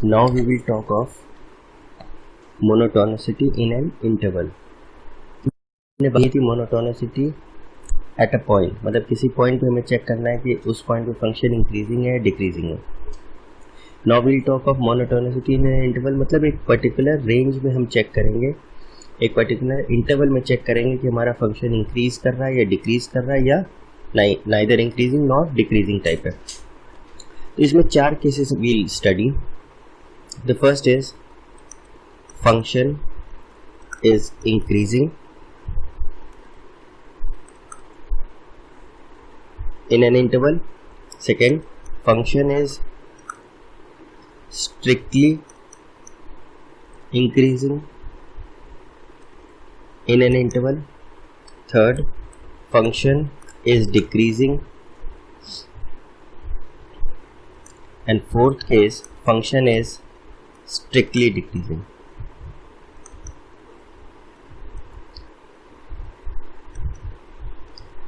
Now we will talk of monotonicity in an interval. हमने बात की थी monotonicity at a point, मतलब किसी पॉइंट पे हमें चेक करना है कि उस पॉइंट पे फंक्शन इंक्रीजिंग है डिक्रीजिंग है. Now we will talk of monotonicity in an interval, मतलब एक पर्टिकुलर रेंज में हम चेक करेंगे, एक पर्टिकुलर इंटरवल में चेक करेंगे कि हमारा फंक्शन इंक्रीज कर रहा है या डिक्रीज कर रहा है या neither increasing not decreasing type है. तो इसमें 4 cases we'll study. The first is function is increasing in an interval. Second, function is strictly increasing in an interval. Third, function is decreasing. And fourth case, function is strictly decreasing.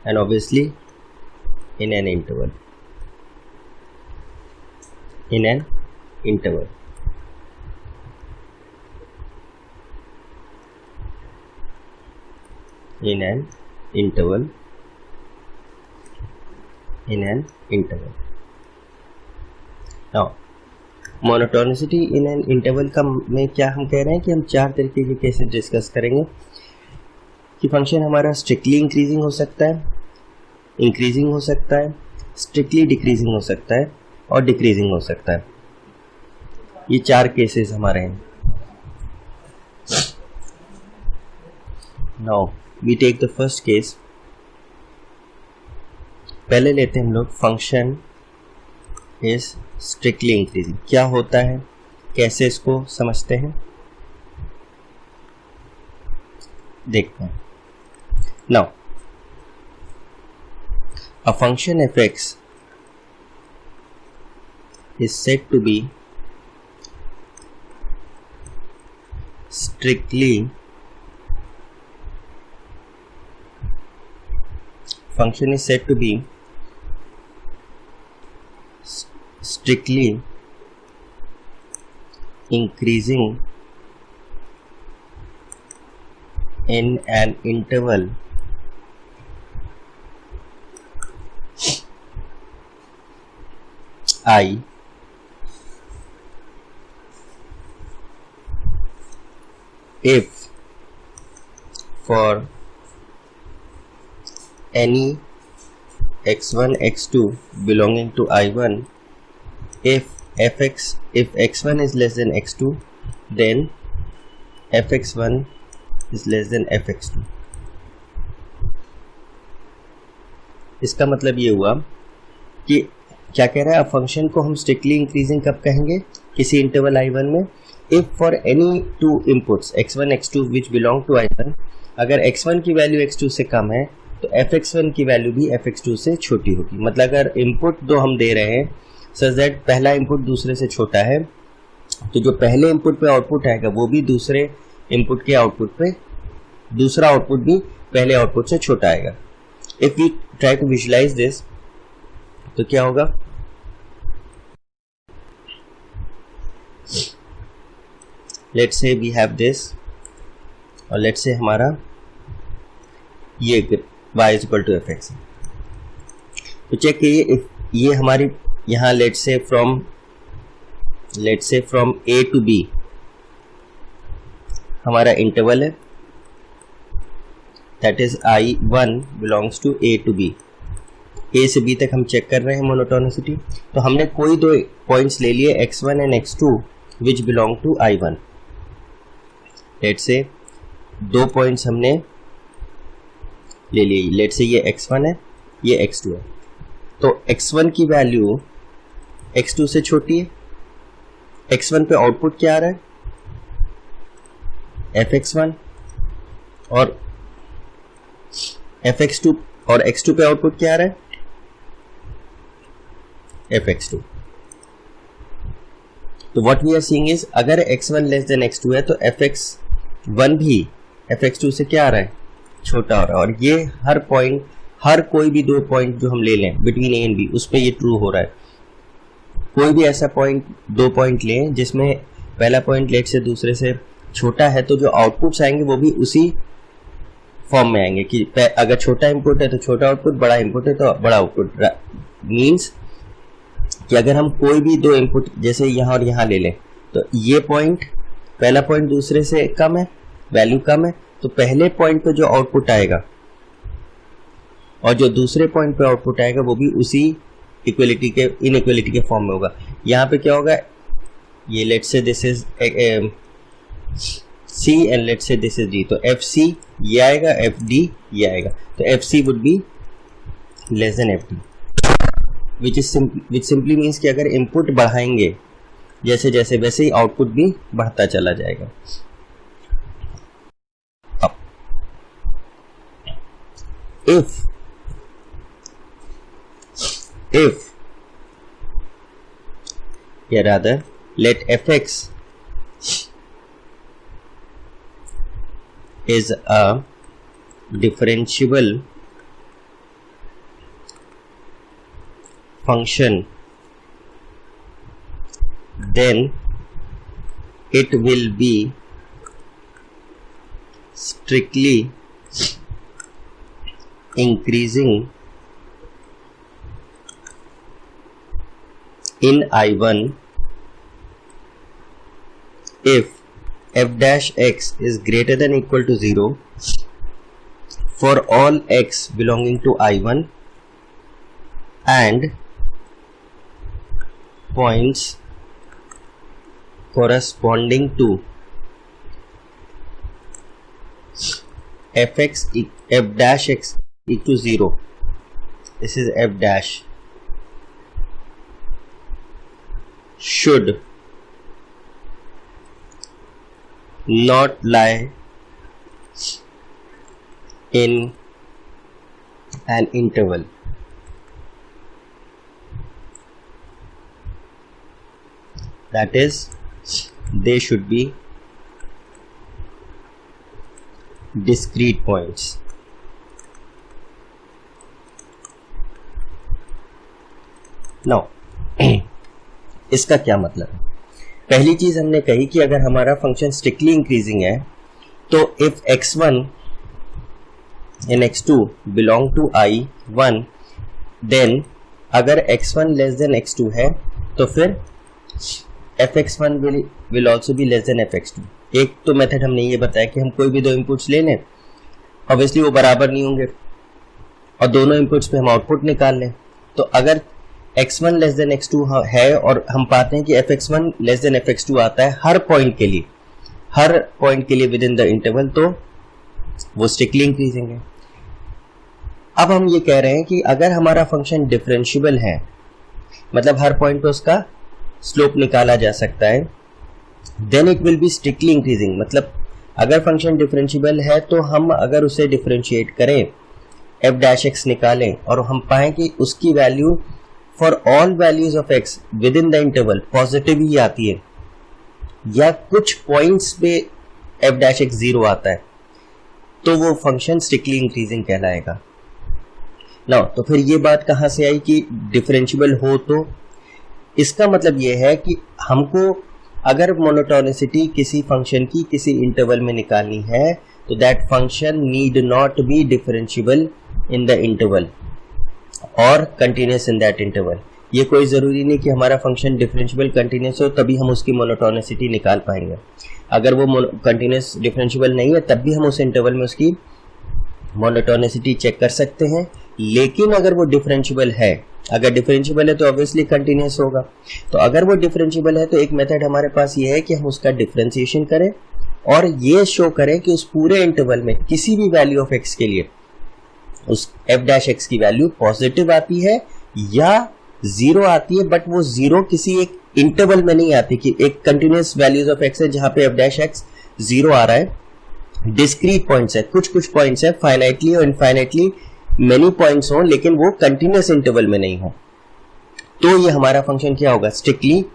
And obviously in an interval. In an interval. In an interval. In an interval. Now, monotonicity in an interval का में क्या हम कह रहे हैं कि हम 4 तरीके के केसेस डिस्कस करेंगे कि फंक्शन हमारा स्ट्रिक्टली इंक्रीजिंग हो सकता है, इंक्रीजिंग हो सकता है, स्ट्रिक्टली डिक्रीजिंग हो सकता है और डिक्रीजिंग हो सकता है. ये 4 केसेस हमारे हैं. Now we take the first case. पहले लेते हैं हम लोग फंक्शन इज स्ट्रिक्टली इंक्रीजिंग. क्या होता है, कैसे इसको समझते हैं, देखते हैं. Now a function F X is said to be strictly function is said to be strictly increasing in an interval I if for any x1 x2 belonging to I1 if x1 is less than x2 then fx1 is less than fx2. इसका मतलब ये हुआ कि क्या कह रहा है, function को हम स्ट्रिक्टली इंक्रीजिंग कब कहेंगे, किसी इंटरवल I1 में if for any 2 inputs x1 x2 which belong to I1 अगर x1 की वैल्यू x2 से कम है तो fx1 की वैल्यू भी fx2 से छोटी होगी. मतलब अगर इनपुट दो हम दे रहे हैं सच दैट पहला इनपुट दूसरे से छोटा है तो जो पहले इनपुट पे आउटपुट आएगा वो भी दूसरे इनपुट के आउटपुट पे, दूसरा आउटपुट भी पहले आउटपुट से छोटा आएगा. If we try to visualise this तो क्या होगा, let's say we have this और लेट्स से हमारा ये y is equal to fx. तो चेक कीजिए, ये हमारी यहाँ let's say from a to b हमारा इंटरवल है, that is I1 belongs to a to b. a से b तक हम चेक कर रहे हैं मोनोटोनिसिटी. तो हमने कोई 2 पॉइंट्स ले लिए x1 and x2 which belong to I1. let's say 2 points हमने ले लिए, लेट से ये x1 है, ये x2 है. तो x1 की वैल्यू x2 से छोटी है. x1 पे आउटपुट क्या आ रहा है, fx1 और fx2 और x2 पे आउटपुट क्या आ रहा है, fx2. तो what we are seeing is अगर x1 लेस देन x2 है तो fx1 भी fx2 से क्या आ रहा है, छोटा हो रहा है. और ये हर पॉइंट, हर कोई भी 2 पॉइंट जो हम ले लें बिटवीन ए एंड बी उस पर ये ट्रू हो रहा है. कोई भी ऐसा पॉइंट, 2 पॉइंट लें जिसमें पहला पॉइंट लेट से दूसरे से छोटा है, तो जो आउटपुट्स आएंगे वो भी उसी फॉर्म में आएंगे कि अगर छोटा इनपुट है तो छोटा आउटपुट, बड़ा इनपुट है तो बड़ा आउटपुट। मींस कि अगर हम कोई भी 2 इनपुट जैसे यहाँ और यहाँ ले लें, तो ये पॉइंट, पहला पॉइंट दूसरे से कम है, वैल्यू कम है, तो पहले पॉइंट पे जो आउटपुट आएगा और जो दूसरे पॉइंट पे आउटपुट आएगा वो भी उसी इनइक्वलिटी के फॉर्म में होगा। यहाँ पे क्या होगा, ये लेट से this is C and let से दिस इज D, तो FC ये आएगा, FD ये आएगा, तो FC would be less than FD, which simply means कि अगर इनपुट बढ़ाएंगे जैसे जैसे वैसे ही आउटपुट भी बढ़ता चला जाएगा। if या rather let fx is a differentiable function, then it will be strictly increasing in I1 if f dash x is greater than equal to 0 for all x belonging to I1 and points corresponding to f dash x equal to 0. This is f dash should not lie in an interval. That is, they should be discrete points. Now इसका क्या मतलब है? पहली चीज हमने कही कि अगर हमारा फंक्शन स्ट्रिक्टली इंक्रीजिंग है तो if x1 and x2 belong to I1 then अगर x1 लेस देन x2 है तो फिर fx1 will also be less than fx2. एक तो मेथड हमने ये बताया कि हम कोई भी 2 इनपुट्स ले लें, ऑब्वियसली वो बराबर नहीं होंगे और दोनों इनपुट्स पे हम आउटपुट निकाल लें। तो अगर x1 लेस देन x2 है और हम पाते हैं कि fx1 लेस देन fx2 आता है हर पॉइंट के लिए विद इन द इंटरवल, तो वो स्ट्रिक्टली इंक्रीजिंग है। अब हम ये कह रहे हैं कि अगर हमारा फंक्शन डिफरेंशिएबल है, मतलब हर पॉइंट पे उसका स्लोप निकाला जा सकता है, then it will be strictly increasing. मतलब अगर फंक्शन डिफरेंशिएबल है तो हम अगर उसे डिफरेंशिएट करें, f डैश x निकालें और हम पाएं कि उसकी value for all values of x with in the interval positive ही आती है या कुछ पॉइंट्स पे f डैश x 0 आता है, तो वो फंक्शन स्ट्रिक्टली इंक्रीजिंग कहलाएगा। नाउ तो फिर ये बात कहाँ से आई कि डिफरेंशिएबल हो, तो इसका मतलब ये है कि हमको अगर मोनोटोनिसिटी किसी फंक्शन की किसी इंटरवल में निकालनी है तो that function need not be differentiable in the interval और कंटिन्यूस इन दैट इंटरवल। ये कोई ज़रूरी नहीं कि हमारा फंक्शन डिफरेंशिएबल कंटिन्यूस हो तभी हम उसकी मोनोटोनिसिटी निकाल पाएंगे। अगर वो कंटिन्यूस डिफरेंशिएबल नहीं है तब भी हम उस इंटरवल में उसकी मोनोटोनिसिटी चेक कर सकते हैं। लेकिन अगर वो डिफरेंशिएबल है, अगर डिफरेंशिएबल है तो ऑब्वियसली कंटिन्यूस होगा। तो अगर वो डिफरेंशिएबल है तो एक मेथड हमारे पास ये है कि हम उसका डिफरेंशिएशन करें और ये शो करें कि उस पूरे इंटरवल में किसी भी वैल्यू ऑफ x के लिए उस f डैश x की वैल्यू पॉजिटिव आती है या 0 आती है, बट वो 0 किसी एक इंटरवल में नहीं आती कि एक कंटिन्यूस वैल्यूज ऑफ x है जहां पे f डैश x 0 आ रहा है। डिस्क्रीट पॉइंट्स है, कुछ पॉइंट्स है, फाइनाइटली और इनफाइनाइटली मेनी पॉइंट्स हों लेकिन वो कंटिन्यूस इंटरवल में नहीं हो, तो ये हमारा फंक्शन क्या होगा, स्ट्रिक्टली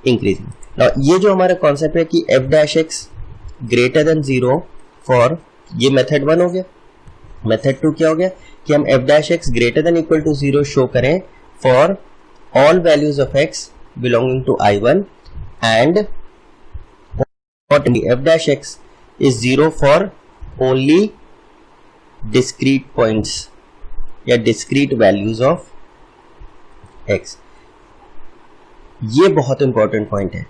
इंक्रीजिंग। नाउ ये जो हमारा कॉन्सेप्ट है कि f dash x greater then 0 for, ये मेथड 1 हो गया। मेथड 2 क्या हो गया कि हम f dash x greater than equal to 0 show करें for all values of x belonging to I1 and what f dash x is 0 for only discrete points या discrete values of x. ये बहुत important point है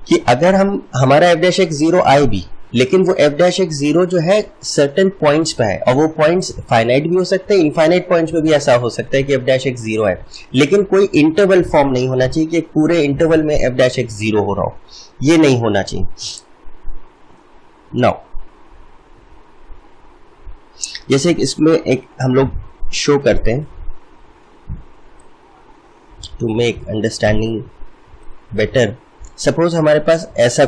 कि अगर हमारा f dash x 0 आए भी, लेकिन वो f dash x 0 जो है सर्टेन पॉइंट्स पे है, और वो पॉइंट्स फाइनाइट भी हो सकते हैं, इनफाइनाइट पॉइंट्स पे भी ऐसा हो सकता है कि f dash x 0 है, लेकिन कोई इंटरवल फॉर्म नहीं होना चाहिए कि पूरे इंटरवल में f dash x 0 हो रहा हो, ये नहीं होना चाहिए. नाउ जैसे इसमें एक हम लोग शो करते हैं to make understanding better. Suppose हमारे पास ऐसा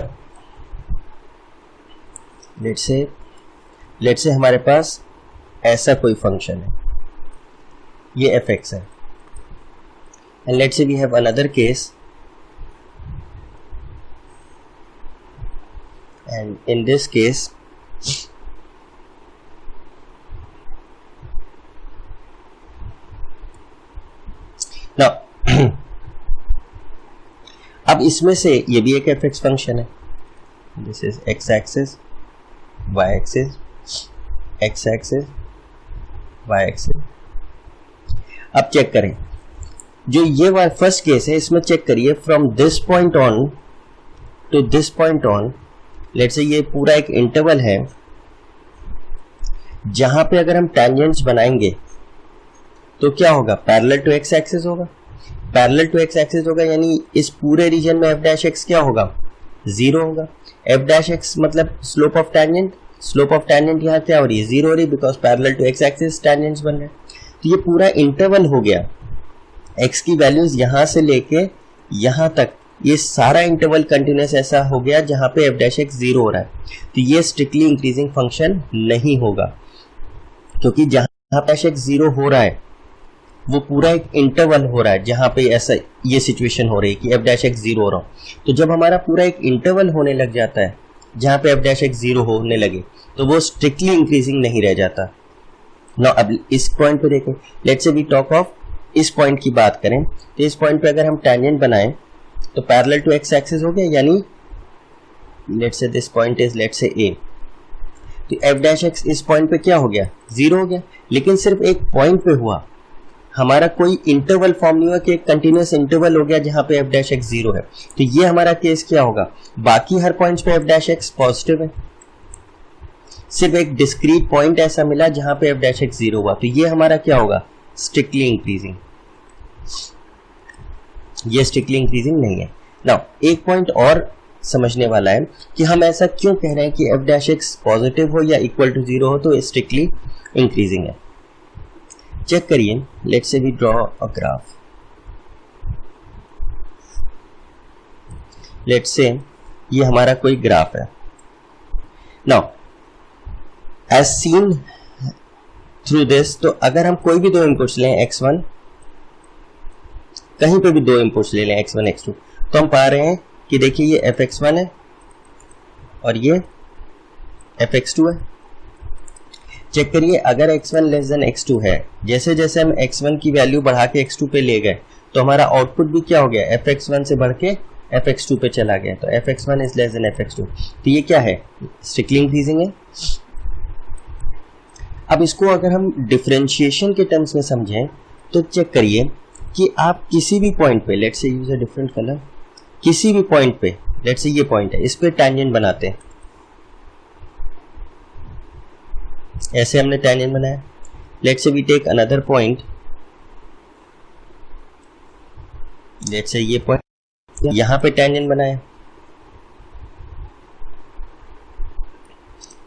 लेट्स से हमारे पास ऐसा कोई फंक्शन है, ये fx है, and let's say we have another case, and in this case now अब इसमें से ये भी एक fx फंक्शन है. This is x axis, y axis, x axis, y axis. अब चेक करें, जो ये फर्स्ट केस है इसमें चेक करिए, from this point on to this point on, let's say ये पूरा एक इंटरवल है जहां पे अगर हम टेंजेंट्स बनाएंगे तो क्या होगा, पैरेलल टू x एक्सिस होगा. पैरेलल टू x एक्सिस होगा यानी इस पूरे रीजन में f डैश x क्या होगा, 0 होगा. f डैश x मतलब slope of tangent, slope of tangent यहाँ क्या हो रही है, 0 हो रही है, because parallel to x axis tangents बन रहे हैं. तो ये पूरा इंटरवल हो गया, x की वैल्यूज यहां से लेके यहां तक, ये सारा इंटरवल कंटिन्यूस ऐसा हो गया जहां पे f डैश x 0 हो रहा है. तो ये स्ट्रिक्टली इंक्रीजिंग फंक्शन नहीं होगा, क्योंकि जहां डैश x 0 हो रहा है वो पूरा एक इंटरवल हो रहा है जहां पे ऐसा ये सिचुएशन हो रही है कि f डैश x 0 हो रहा हो. तो जब हमारा पूरा एक इंटरवल होने लग जाता है जहां पे f डैश x 0 होने लगे तो वो स्ट्रिक्टली इंक्रीजिंग नहीं रह जाता. ना अब इस पॉइंट पे देखें, let's say we talk of इस पॉइंट की बात करें, तो इस पॉइंट पे अगर हम टेंजेंट बनाएं तो पैरेलल टू x एक्सिस हो गया, यानी let's say this point is let's say a, तो f डैश x इस पॉइंट पे क्या हो गया, 0 हो गया. लेकिन सिर्फ एक पॉइंट पे हुआ, हमारा कोई इंटरवल फॉर्म नहीं हुआ कि एक कंटिन्यूस इंटरवल हो गया जहां पे f डैश x 0 है. तो ये हमारा केस क्या होगा, बाकी हर पॉइंट्स पे f डैश x पॉजिटिव है, सिर्फ एक डिस्क्रीट पॉइंट ऐसा मिला जहां पे f डैश x 0 हुआ, तो ये हमारा क्या होगा, स्ट्रिक्टली इंक्रीजिंग. ये स्ट्रिक्टली इंक्रीजिंग नहीं है. नाउ एक पॉइंट और समझने वाला है कि हम ऐसा क्यों कह रहे हैं कि f डैश x पॉजिटिव हो या इक्वल टू 0 हो तो स्ट्रिक्टली इंक्रीजिंग है. चेक करिए, let's say we draw a graph. Let's say ये हमारा कोई ग्राफ है. Now as seen through this, तो अगर हम कोई भी दो इनपुट्स लें x1, कहीं पे भी दो इनपुट्स ले लें x1 x2, तो हम पा रहे हैं कि देखिए ये fx1 है और ये fx2 है. चेक करिए, अगर x1 लेस देन x2 है, जैसे जैसे हम x1 की वैल्यू बढ़ा के x2 पे ले गए तो हमारा आउटपुट भी क्या हो गया, fx1 से बढ़ के fx2 पे चला गया. तो fx1 is less then fx2, तो ये क्या है, स्ट्रिक्टली इंक्रीजिंग है. अब इसको अगर हम डिफरेंशिएशन के टर्म्स में समझें तो चेक करिए कि आप किसी भी पॉइंट पे, let's say use a different colour, किसी भी पॉइंट पे, लेट्स से ये पॉइंट है, इस पे टेंजेंट बनाते हैं. ऐसे हमने टेंजेंट बनाया. Let's say we take another point, let's say ये पॉइंट, यहां पे टेंजेंट बनाया.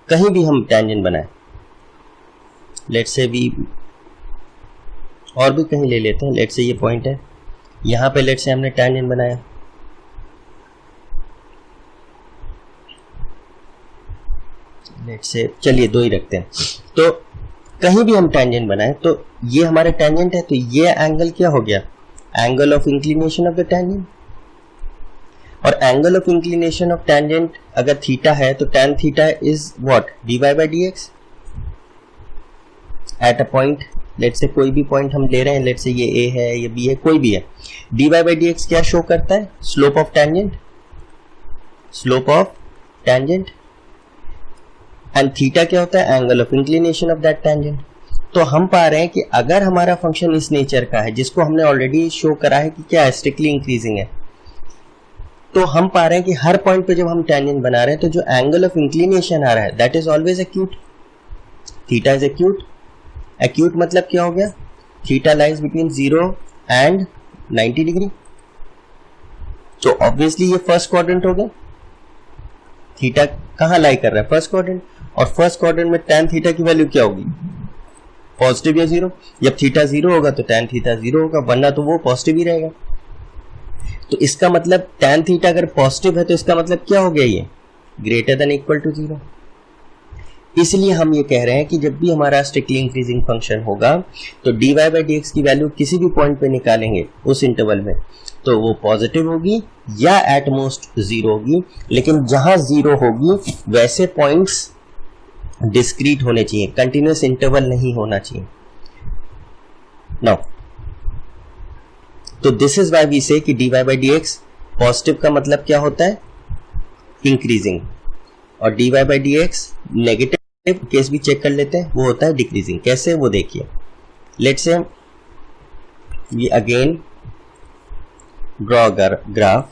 कहीं भी हम टेंजेंट बनाए, लेट्स से भी और भी कहीं ले लेते हैं. लेट्स से ये पॉइंट है, यहां पे लेट्स से हमने टेंजेंट बनाया. लेट्स से चलिए दो ही रखते हैं. तो कहीं भी हम टेंजेंट बनाए तो ये हमारे टेंजेंट है, तो ये एंगल क्या हो गया, angle of inclination of the tangent. और angle of inclination of tangent अगर थीटा है तो tan theta is what, dy by dx at a point let's say कोई भी पॉइंट हम ले रहे हैं, लेट्स से ये ए है, ये बी है, कोई भी है, dy बाई डी एक्स क्या शो करता है? Slope of tangent, slope of tangent, and theta क्या होता है? Angle of inclination of that tangent. तो हम पा रहे हैं कि अगर हमारा फंक्शन इस नेचर का है, जिसको हमने ऑलरेडी शो करा है कि क्या है, स्ट्रिक्टली इंक्रीजिंग है, तो हम पा रहे हैं कि हर पॉइंट पे जब हम टेंजेंट बना रहे हैं तो जो एंगल ऑफ इंक्लिनेशन आ रहा है that is always acute, theta is acute. Acute मतलब क्या हो गया? Theta lies between 0 and 90 degree. तो ऑब्वियसली ये फर्स्ट क्वाड्रेंट हो गया, थीटा कहाँ लाई कर रहा है? फर्स्ट क्वाड्रेंट, और फर्स्ट क्वाड्रेंट में tan थीटा की वैल्यू क्या होगी? पॉजिटिव या जीरो। जब थीटा 0 होगा तो tan थीटा 0 होगा, वरना तो वो पॉजिटिव ही रहेगा। तो इसका मतलब tan थीटा अगर पॉजिटिव है तो इसका मतलब क्या हो गया? ये ग्रेटर देन इक्वल टू 0। इसलिए हम ये कह रहे हैं कि जब भी हमारा स्ट्रिक्टली इंक्रीजिंग फंक्शन होगा तो dy बाई डी एक्स की वैल्यू किसी भी पॉइंट पे निकालेंगे उस इंटरवल में तो वो पॉजिटिव होगी या एट मोस्ट 0 होगी, लेकिन जहां 0 होगी वैसे पॉइंट्स डिस्क्रीट होने चाहिए, कंटिन्यूअस इंटरवल नहीं होना चाहिए। नाउ तो दिस इज व्हाई वी से कि dy by D x positive का मतलब क्या होता है? इंक्रीजिंग, और dy by D x negative case भी चेक कर लेते हैं, वो होता है डिक्रीजिंग। कैसे? वो देखिए, let's say we again draw graph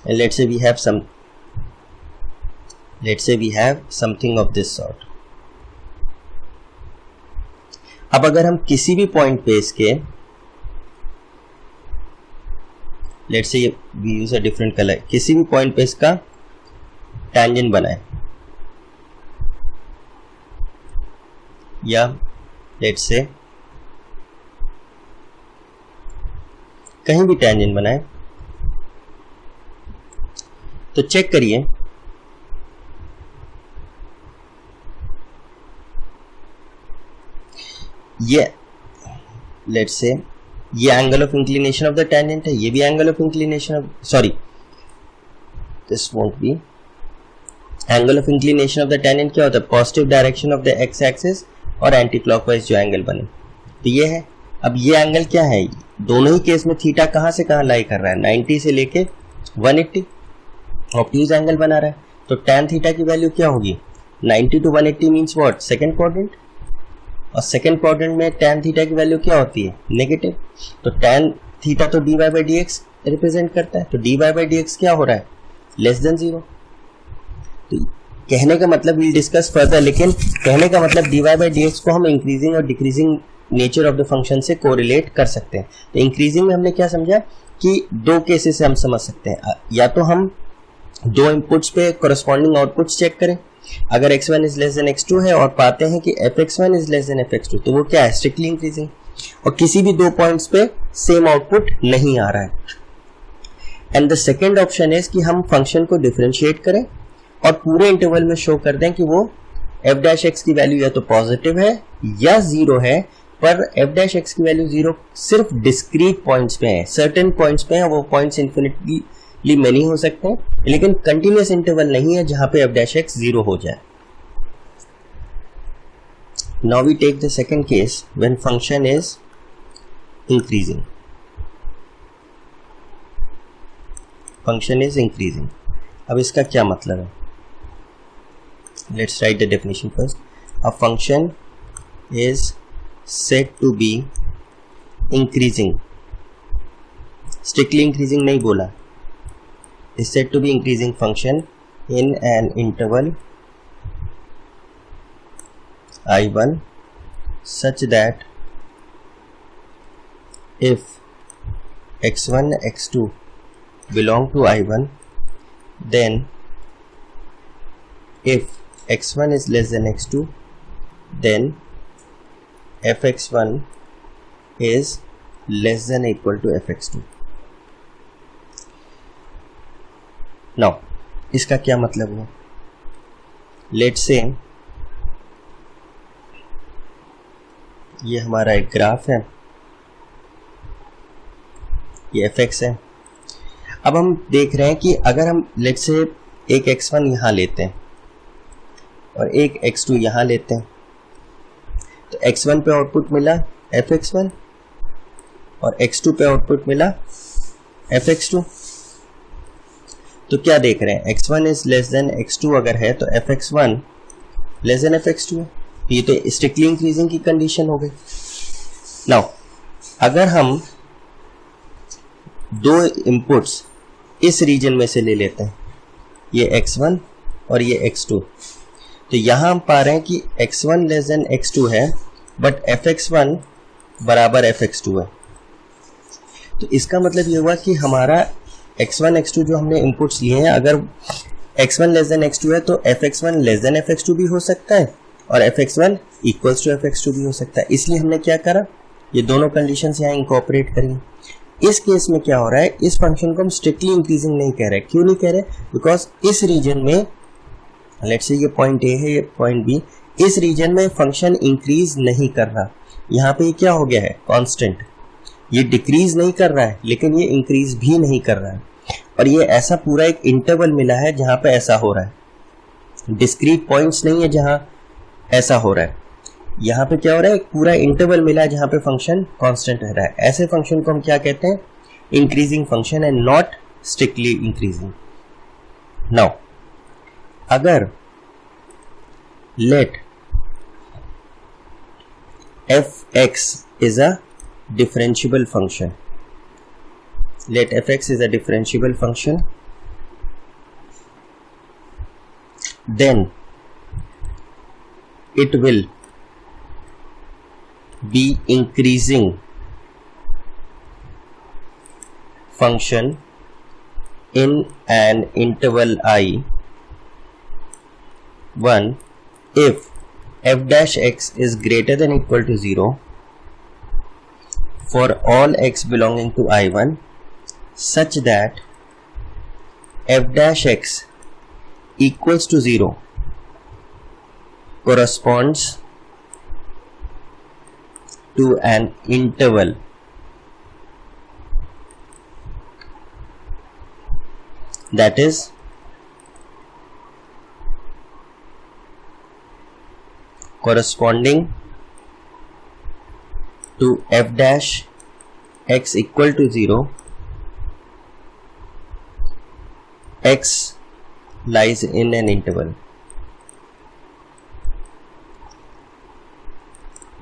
and let's say we have something of this sort। अब अगर हम किसी भी पॉइंट पे इसके, let's say we use a different color, किसी भी पॉइंट पे इसका टेंजेंट बनाए, या लेट्स से कहीं भी टेंजेंट बनाए, तो चेक करिए ये, लेट्स से ये angle of inclination of the tangent है, ये भी angle of inclination of, sorry this won't be, angle of inclination of the tangent क्या होता है? Positive direction of the x axis और एंटी क्लॉकवाइज जो एंगल बने, तो ये है। अब ये एंगल क्या है? दोनों ही केस में थीटा कहां से कहां लाई कर रहा है? 90 से लेके 180 ऑब्ट्यूज एंगल बना रहा है, तो tan थीटा की वैल्यू क्या होगी? 90 to 180 means what? Second quadrant, और सेकंड क्वाड्रेंट में tan थीटा की वैल्यू क्या होती है? नेगेटिव। तो tan थीटा तो dy by D X represent करता है, तो dy बाई डी एक्स क्या हो रहा है? Less than 0। तो कहने का मतलब विल डिस्कस फर्दर, लेकिन कहने का मतलब dy बाई डी एक्स को हम इंक्रीजिंग और decreasing nature of the function से कोरिलेट कर सकते हैं। तो इंक्रीजिंग में हमने क्या समझा कि दो केसेस से हम समझ सकते हैं, या तो हम दो इनपुट्स पे कोरस्पॉन्डिंग आउटपुट्स चेक करें, अगर x1 is less than x2 है और पाते हैं कि fx1 is less then fx2 तो वो क्या है? स्ट्रिक्टली इंक्रीजिंग, और किसी भी दो पॉइंट्स पे सेम आउटपुट नहीं आ रहा है। And the second option is कि हम फंक्शन को डिफरेंशिएट करें और पूरे इंटरवल में शो कर दें कि वो f डैश x की वैल्यू या तो पॉजिटिव है या 0 है, पर f डैश x की वैल्यू 0 सिर्फ डिस्क्रीट पॉइंट्स पे है, सर्टेन पॉइंट्स पे है, वो पॉइंट्स इन्फिनिटली मेनी हो सकते हैं, लेकिन कंटिन्यूअस इंटरवल नहीं है जहां पे f डैश x 0 हो जाए। Now we take the second case when function is increasing, function is increasing. अब इसका क्या मतलब है? Let's write the definition first. A function is said to be increasing, strictly increasing नहीं बोला, is said to be increasing function in an interval I1 such that if x1 x2 belong to I1, then if x1 is less than x2, then fx1 is less than or equal to fx2। now इसका क्या मतलब है? Let's say ये हमारा एक graph है, ये fx है। अब हम देख रहे हैं कि अगर हम लेट्स से एक x1 यहाँ लेते हैं और एक x2 यहाँ लेते हैं, तो x1 पे आउटपुट मिला fx1 और x2 पे आउटपुट मिला fx2। तो क्या देख रहे हैं, x1 is less than x2 अगर है तो fx1 लेस देन fx2 है। ये तो स्ट्रिक्टली इंक्रीजिंग की कंडीशन हो गई। नाउ अगर हम दो इनपुट्स इस रीजन में से ले लेते हैं, ये x1 और ये x2, तो यहां हम पा रहे हैं कि x1 लेस देन x2 है बट fx1 बराबर fx2 है। तो इसका मतलब ये हुआ कि हमारा x1 x2 जो हमने इनपुट्स लिए हैं, अगर x1 लेस देन x2 है तो fx1 लेस देन fx2 भी हो सकता है और fx1 इक्वल्स टू fx2 भी हो सकता है। इसलिए हमने क्या करा, ये दोनों कंडीशंस यहाँ इंकॉर्पोरेट करी। इस केस में क्या हो रहा है, इस फंक्शन को हम स्ट्रिक्टली इंक्रीजिंग नहीं कह रहे। क्यों नहीं कह रहे, बिकॉज इस रीजन में लेट्स से ये पॉइंट ए है, ये पॉइंट बी, इस रीजन में फंक्शन इंक्रीज नहीं कर रहा। यहाँ पे ये क्या हो गया है, कांस्टेंट, ये डिक्रीज नहीं कर रहा है लेकिन ये इंक्रीज भी नहीं कर रहा है। और ये ऐसा पूरा एक इंटरवल मिला है जहां पे ऐसा हो रहा है, डिस्क्रीट पॉइंट्स नहीं है जहां ऐसा हो रहा है। यहाँ पे क्या हो रहा है, एक पूरा इंटरवल मिला है जहां पे फंक्शन कांस्टेंट रह रहा है। ऐसे फंक्शन को हम क्या कहते हैं, increasing function and not strictly increasing. Now अगर late fx is a differentiable function, let fx is a differentiable function, then it will be increasing function in an interval I1 if f dash x is greater than equal to 0 for all x belonging to I1 such that f dash x equals to 0 corresponds to an interval that is corresponding to f dash x equal to 0, x lies in an interval।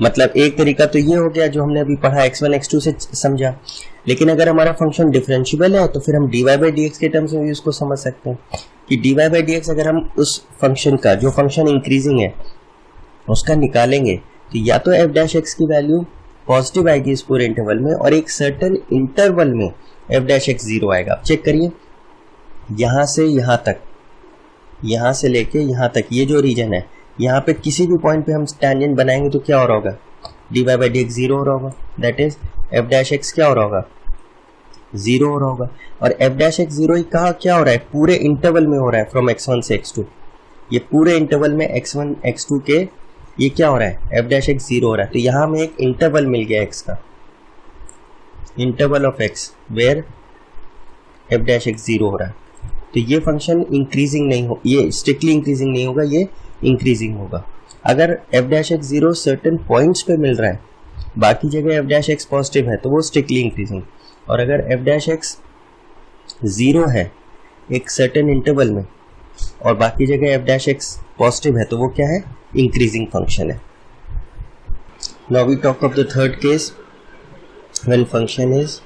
मतलब एक तरीका तो ये हो गया जो हमने अभी पढ़ा x1 x2 से समझा, लेकिन अगर हमारा फंक्शन डिफरेंशिएबल है तो फिर हम dy by dx के टर्म्स में भी उसको समझ सकते हैं कि dy by dx अगर हम उस फंक्शन का, जो फंक्शन इंक्रीजिंग है, उसका निकालेंगे तो या तो f डैश x की वैल्यू पॉजिटिव आएगी इस पूरे इंटरवल में और एक सर्टेन इंटरवल में f डैश x 0 आएगा। आप चेक करिए, यहाँ से यहाँ तक, यहाँ से लेके यहाँ तक, ये जो रीजन है, यहाँ पे किसी भी पॉइंट पे हम टैंजेंट बनाएंगे तो क्या हो रहा होगा, dy by dx 0 हो रहा होगा, that is f dash x क्या हो रहा होगा, 0 हो रहा होगा। और f डैश x 0 ही कहा क्या हो रहा है, पूरे इंटरवल में हो रहा है फ्रॉम x1 से x2। ये पूरे इंटरवल में x1 x2 के ये क्या हो रहा है, f डैश x 0 हो रहा है। तो यहाँ हमें एक इंटरवल मिल गया x का, interval of x where f dash x 0 हो रहा है। तो ये फंक्शन इंक्रीजिंग नहीं हो, ये स्ट्रिक्टली इंक्रीजिंग नहीं होगा, ये इंक्रीजिंग होगा। अगर f dash x 0 certain points पे मिल रहा है, बाकी जगह f डैश x पॉजिटिव है तो वो स्ट्रिक्टली इंक्रीजिंग। और अगर f डैश x 0 है एक सर्टेन इंटरवल में और बाकी जगह f डैश x पॉजिटिव है तो वो क्या है, इंक्रीजिंग फंक्शन है। Now we talk of the third case when function is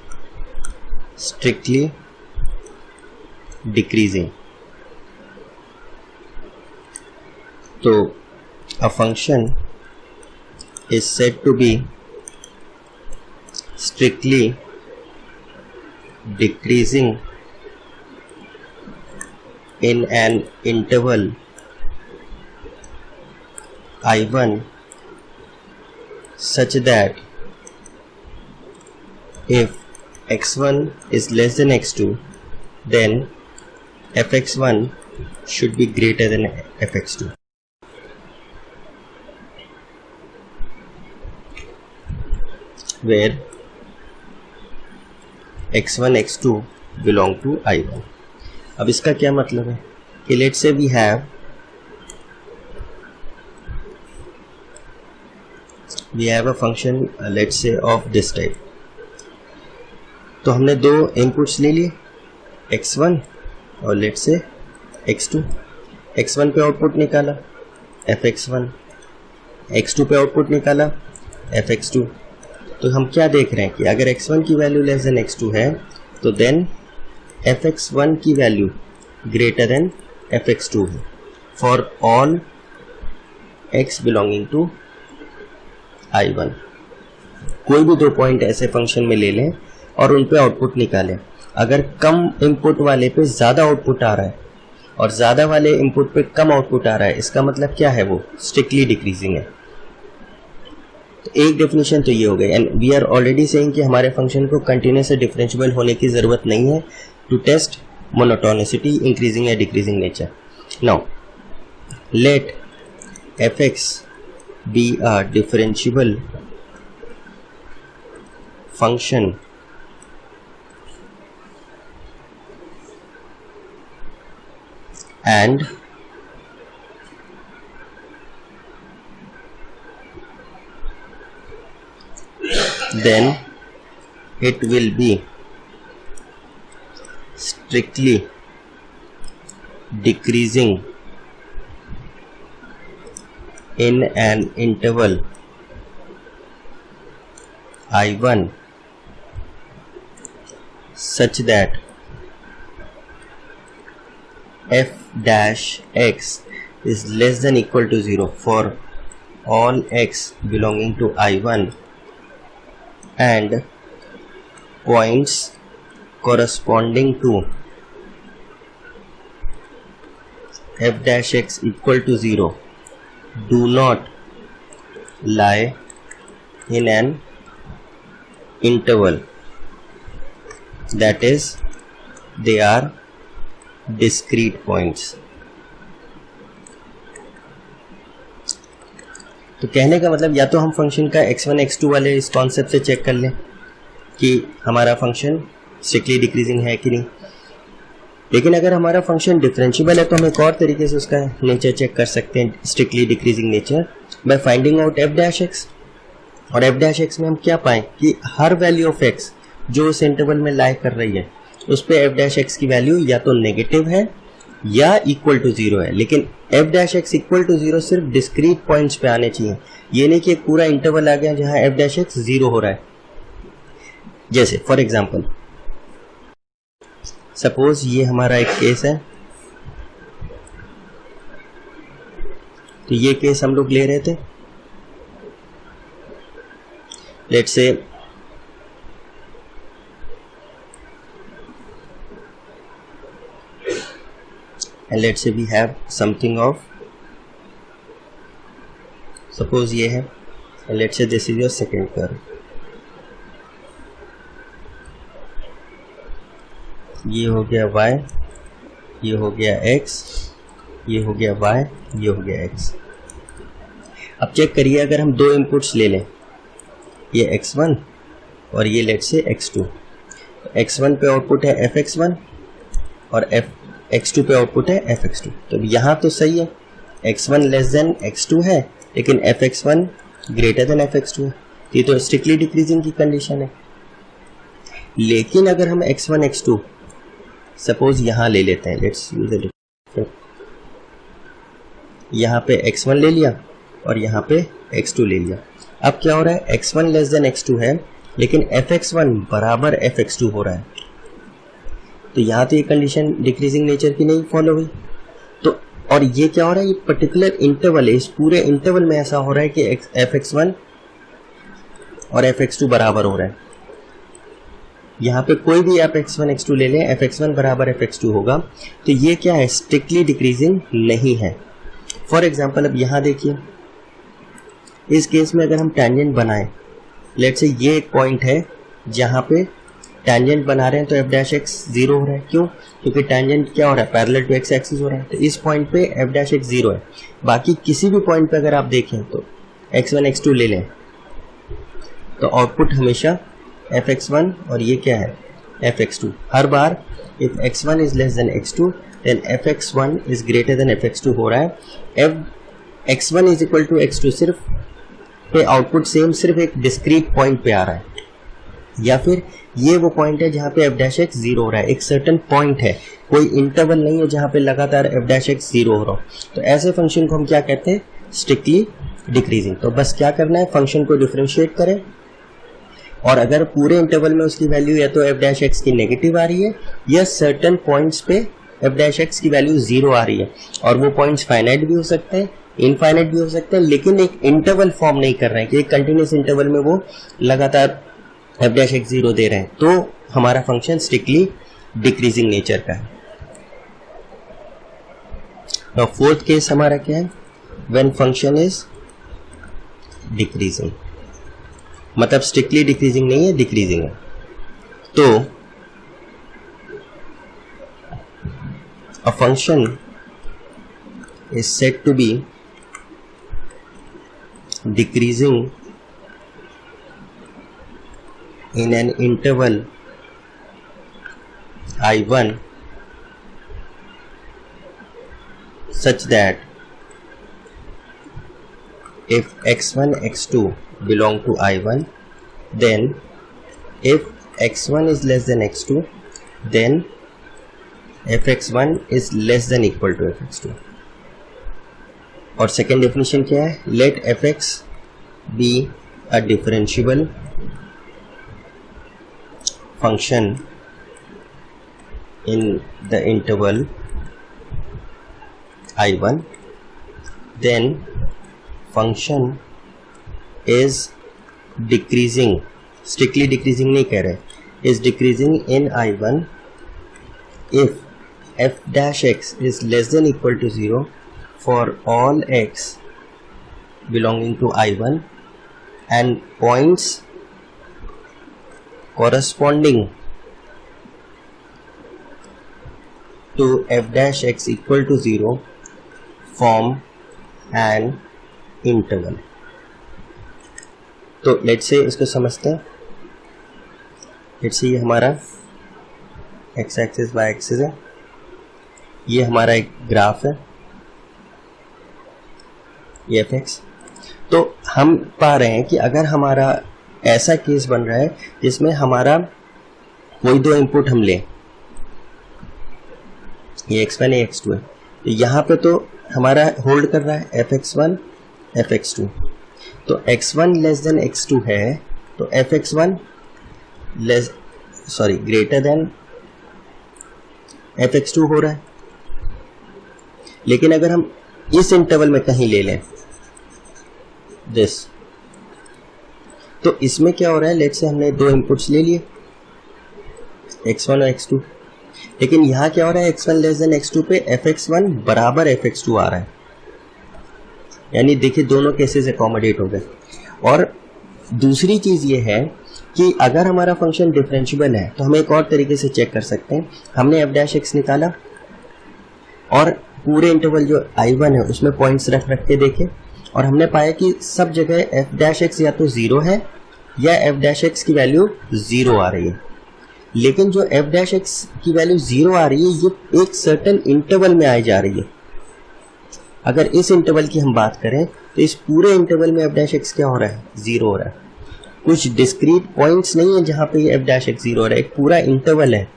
strictly decreasing. तो a function is said to be strictly decreasing in an interval I1 such that if x1 is less than x2 then fx1 should be greater than fx2। where x1 x2 belong to I1। अब इसका क्या मतलब है कि let's say we have we have a function let's say of this type. तो हमने दो inputs ले लिए x1 और लेट्स से x2। x1 पे आउटपुट निकाला fx1, x2 पे आउटपुट निकाला fx2। तो हम क्या देख रहे हैं कि अगर x1 की वैल्यू लेस देन x2 है तो देन fx1 की वैल्यू ग्रेटर देन fx2 है for all x belonging to I1। कोई भी दो पॉइंट ऐसे फंक्शन में ले लें और उन पे आउटपुट निकालें। अगर कम इनपुट वाले पे ज़्यादा आउटपुट आ रहा है और ज़्यादा वाले इनपुट पे कम आउटपुट आ रहा है, इसका मतलब क्या है, वो स्ट्रिक्टली डिक्रीजिंग है। तो एक डेफिनेशन तो ये हो गई। And we are already saying कि हमारे फंक्शन को कंटिन्यूस से डिफरेंशिएबल होने की ज़रूरत नहीं है टू टेस्ट मोनोटोनिसिटी, इंक्रीजिंग या decreasing nature. Now let fx be a differentiable function and then it will be strictly decreasing in an interval I1 such that f dash x is less than equal to 0 for all x belonging to I1 and points corresponding to f dash x equal to 0 do not lie in an interval, that is they are discrete points। तो कहने का मतलब या तो हम function का x1 x2 वाले इस कॉन्सेप्ट से चेक कर लें कि हमारा फंक्शन स्ट्रिक्टली डिक्रीजिंग है कि नहीं, लेकिन अगर हमारा फंक्शन डिफरेंशिएबल है तो हम एक और तरीके से उसका नेचर चेक कर सकते हैं, strictly decreasing nature, by finding out f dash x। और f डैश x में हम क्या पाएं कि हर वैल्यू ऑफ x जो उस इंटरवल में लाई कर रही है उस पे f डैश x की वैल्यू या तो नेगेटिव है या इक्वल टू 0 है। लेकिन f dash x equal to 0 सिर्फ डिस्क्रीट पॉइंट्स पे आने चाहिए, ये नहीं कि एक पूरा इंटरवल आ गया जहां f डैश x 0 हो रहा है। जैसे फॉर एग्जाम्पल सपोज ये हमारा एक केस है, तो ये केस हम लोग ले रहे थे, let's say we have something of, suppose ये है, let's say this is your second curve, ये हो गया y, ये हो गया x, ये हो गया y, ये हो गया x। अब चेक करिए अगर हम दो इनपुट्स ले लें, ये x1 और ये लेट्स से x2, x1 पे आउटपुट है fx1 और x2 पे आउटपुट है fx2। तो यहाँ तो सही है, x1 लेस देन x2 है लेकिन fx1 ग्रेटर देन fx2 है, ये तो स्ट्रिक्टली डिक्रीजिंग की कंडीशन है। लेकिन अगर हम x1 x2 सपोज यहाँ ले लेते हैं, लेट्स यूज अ, यहाँ पे x1 ले लिया और यहाँ पे x2 ले लिया। अब क्या हो रहा है, x1 लेस देन x2 है लेकिन fx1 बराबर fx2 हो रहा है, तो यहाँ तो ये कंडीशन डिक्रीजिंग नेचर की नहीं फॉलो हुई। तो और ये क्या हो रहा है, ये पर्टिकुलर इंटरवल है, इस पूरे इंटरवल में ऐसा हो रहा है कि fx1 और fx2 बराबर हो रहा है। यहाँ पे कोई भी आप x1 x2 ले लें, fx1 बराबर fx2 होगा, तो ये क्या है, स्ट्रिक्टली डिक्रीजिंग नहीं है। फॉर एग्जाम्पल अब यहाँ देखिए, इस केस में अगर हम टेंजेंट बनाएं, लेट्स से ये एक पॉइंट है जहाँ पे टेंजेंट बना रहे हैं तो f डैश x 0 हो रहा है, क्यों, क्योंकि टेंजेंट क्या हो रहा है, पैरेलल टू x एक्सिस हो रहा है, तो इस पॉइंट पे f डैश x 0 है। बाकी किसी भी पॉइंट पे अगर आप देखें तो x1 x2 ले लें तो आउटपुट हमेशा fx1 और ये क्या है fx2। हर बार if x1 is less than x2 then fx1 is greater than fx2 हो रहा है। f x1 is equal to x2 सिर्फ पे आउटपुट सेम सिर्फ एक डिस्क्रीट पॉइंट पे आ रहा है, या फिर ये वो पॉइंट है जहाँ पे एफ डैश एक्स जीरो हो रहा है, एक सर्टन पॉइंट है, कोई इंटरवल नहीं है जहाँ पे लगातार एफ डैश एक्स जीरो हो रहा हो, तो ऐसे फंक्शन को हम क्या कहते हैं, स्ट्रिक्टली डिक्रीजिंग। तो बस क्या करना है, फंक्शन को डिफरेंशिएट करें, और अगर पूरे इंटरवल में उसकी वैल्यू या तो एफ डैश एक्स की नेगेटिव आ रही है या सर्टन पॉइंट्स पे एफ डैश एक्स की वैल्यू जीरो आ रही है, और वो पॉइंट्स फाइनाइट भी हो सकते हैं, इनफाइनाइट भी हो सकते हैं, लेकिन एक इंटरवल फॉर्म नहीं कर रहे हैं कि एक कंटिन्यूस इंटरवल में वो लगातार एफ डैश एक्स जीरो दे रहे हैं, तो हमारा फंक्शन स्ट्रिक्टली डिक्रीजिंग नेचर का है। नाउ फोर्थ केस हमारा क्या है, व्हेन फंक्शन इज डिक्रीजिंग, मतलब स्ट्रिक्टली डिक्रीजिंग नहीं है, डिक्रीजिंग है। तो a function is said to be decreasing in an interval I1 such that if x1 x2 belong to I1, then if x1 is less than x2, then fx1 is less than equal to fx2। और second definition क्या है, let F X be a differentiable function in the interval I1, then function is decreasing, strictly decreasing नहीं कह रहे, is decreasing in I1 if f dash x is less than equal to 0 for all x belonging to I1 and points corresponding to f dash x equal to 0 form an interval। तो let's say इसको समझते हैं। Let's say ये हमारा x axis y axis है, ये हमारा एक ग्राफ है, ये fx। तो हम पा रहे हैं कि अगर हमारा ऐसा केस बन रहा है जिसमें हमारा कोई दो इनपुट हम लें, ये x1 है x2 है, तो यहाँ पे तो हमारा होल्ड कर रहा है fx1 fx2, तो x1 लेस देन x2 है, तो fx1 ग्रेटर देन fx2 हो रहा है। लेकिन अगर हम इस इंटरवल में कहीं ले लें दिस, तो इसमें क्या हो रहा है, लेट्स से हमने दो इनपुट्स ले लिए x1 और x2, लेकिन यहाँ क्या हो रहा है, x1 लेस देन x2 पे fx1 बराबर fx2 आ रहा है, यानी देखिए दोनों केसेस अकोमोडेट हो गए। और दूसरी चीज ये है कि अगर हमारा फंक्शन डिफरेंशिएबल है तो हम एक और तरीके से चेक कर सकते हैं। हमने f डैश एक्स निकाला और पूरे इंटरवल जो I1 है उसमें पॉइंट्स रख के देखे, और हमने पाया कि सब जगह f डैश एक्स या तो जीरो है या f डैश एक्स की वैल्यू जीरो आ रही है। लेकिन जो f डैश एक्स की वैल्यू जीरो आ रही है ये एक सर्टेन इंटरवल में आई जा रही है। अगर इस इंटरवल की हम बात करें तो इस पूरे इंटरवल में f डैश एक्स क्या हो रहा है, जीरो हो रहा है। कुछ डिस्क्रीट पॉइंट्स नहीं है जहाँ पे f डैश एक्स जीरो हो रहा है, एक पूरा इंटरवल है,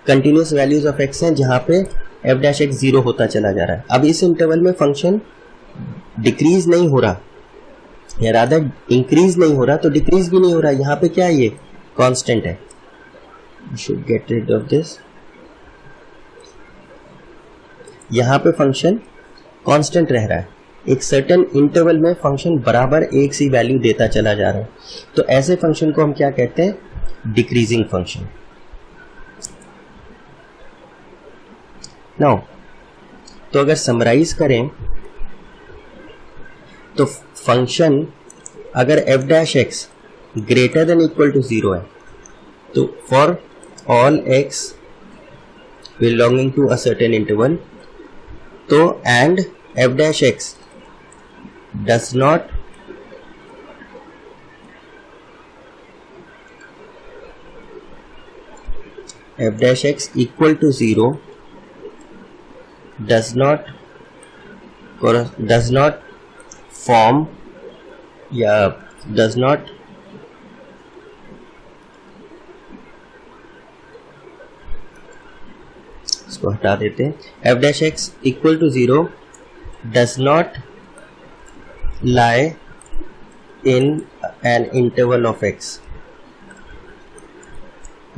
कंटिन्यूस वैल्यूज ऑफ x हैं जहाँ पे f डैश एक्स जीरो होता चला जा रहा है। अब इस इंटरवल में फंक्शन डिक्रीज नहीं हो रहा या रादर इंक्रीज नहीं हो रहा, तो डिक्रीज भी नहीं हो रहा, यहाँ पे क्या है, ये कांस्टेंट है। You should get rid of this। यहाँ पे फंक्शन कांस्टेंट रह रहा है, एक सर्टेन इंटरवल में फंक्शन बराबर एक सी वैल्यू देता चला जा रहा है, तो ऐसे फंक्शन को हम क्या कहते हैं, डिक्रीजिंग फंक्शन। नाउ तो अगर समराइज करें तो फंक्शन अगर f dash x greater than equal to zero है, तो for all x belonging to a certain interval, तो and f dash x does not f dash x equal to 0 does not form या does not इसको हटा देते हैं, F dash x equal to 0 does not lie in an interval of X,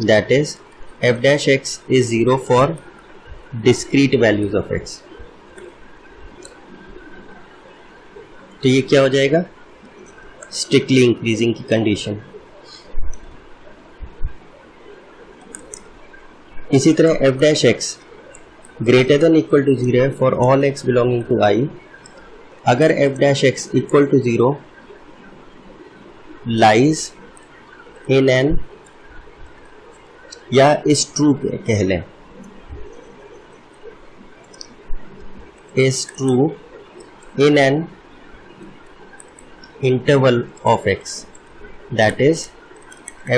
that is F dash X is 0 for discrete values of X. तो ये क्या हो जाएगा, स्ट्रिक्टली इंक्रीजिंग की कंडीशन। इसी तरह f dash x greater than equal to 0 है for all x belonging to I. अगर f dash x equal to 0 lies in an, या इज ट्रू कह लें, is true in an interval of x, that is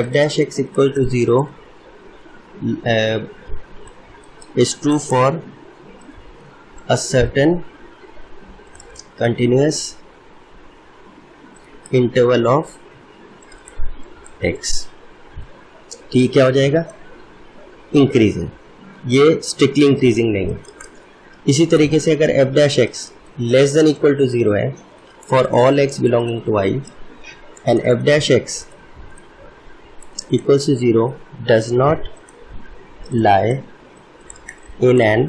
f dash x equal to 0 is true for a certain continuous interval of x। तो ये क्या हो जाएगा, increasing, ये strictly increasing नहीं है। इसी तरीके से अगर f dash x less than equal to 0 है for all x belonging to I and f dash x equals to 0 does not lie in an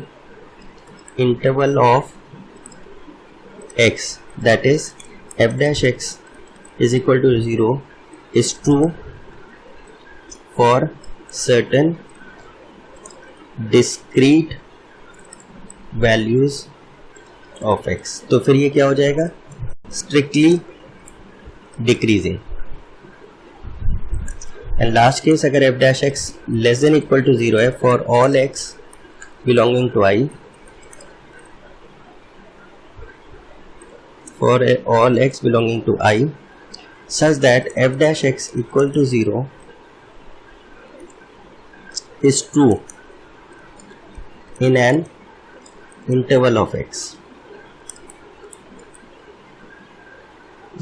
interval of x, that is f dash x is equal to 0 is true for certain discrete values of x। तो फिर ये क्या हो जाएगा, strictly decreasing. And last case अगर f dash x less than equal to 0 है for all x belonging to I, for all x belonging to I such that f dash x equal to 0 is true in an interval of x,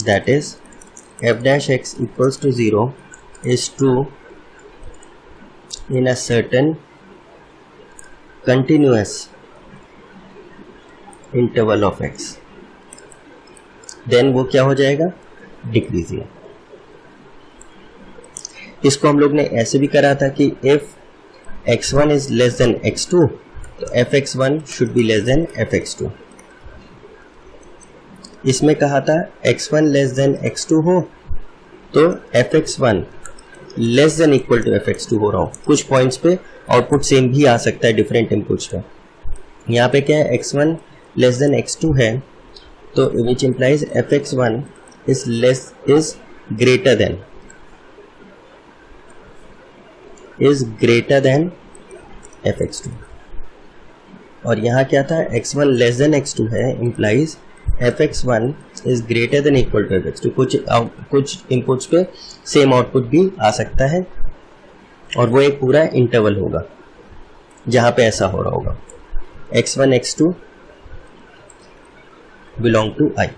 that is f dash x equals to 0 is true in a certain continuous interval of x, then वो क्या हो जाएगा, decreasing. इसको हम लोग ने ऐसे भी करा था कि if x1 is less than x2 तो fx1 should be less than fx2। इसमें कहा था x1 लेस देन x2 हो तो fx1 less than equal to fx2 हो रहा हो। कुछ पॉइंट्स पे आउटपुट सेम भी आ सकता है डिफरेंट इनपुट्स पे। यहाँ पे क्या है, x1 लेस देन x2 है तो which implies fx1 is greater than fx2। और यहाँ क्या था, x1 लेस देन x2 है implies fx1 is greater than equal to fx2। कुछ इनपुट्स पे सेम आउटपुट भी आ सकता है और वो एक पूरा इंटरवल होगा जहाँ पे ऐसा हो रहा होगा x1 x2 belong to I।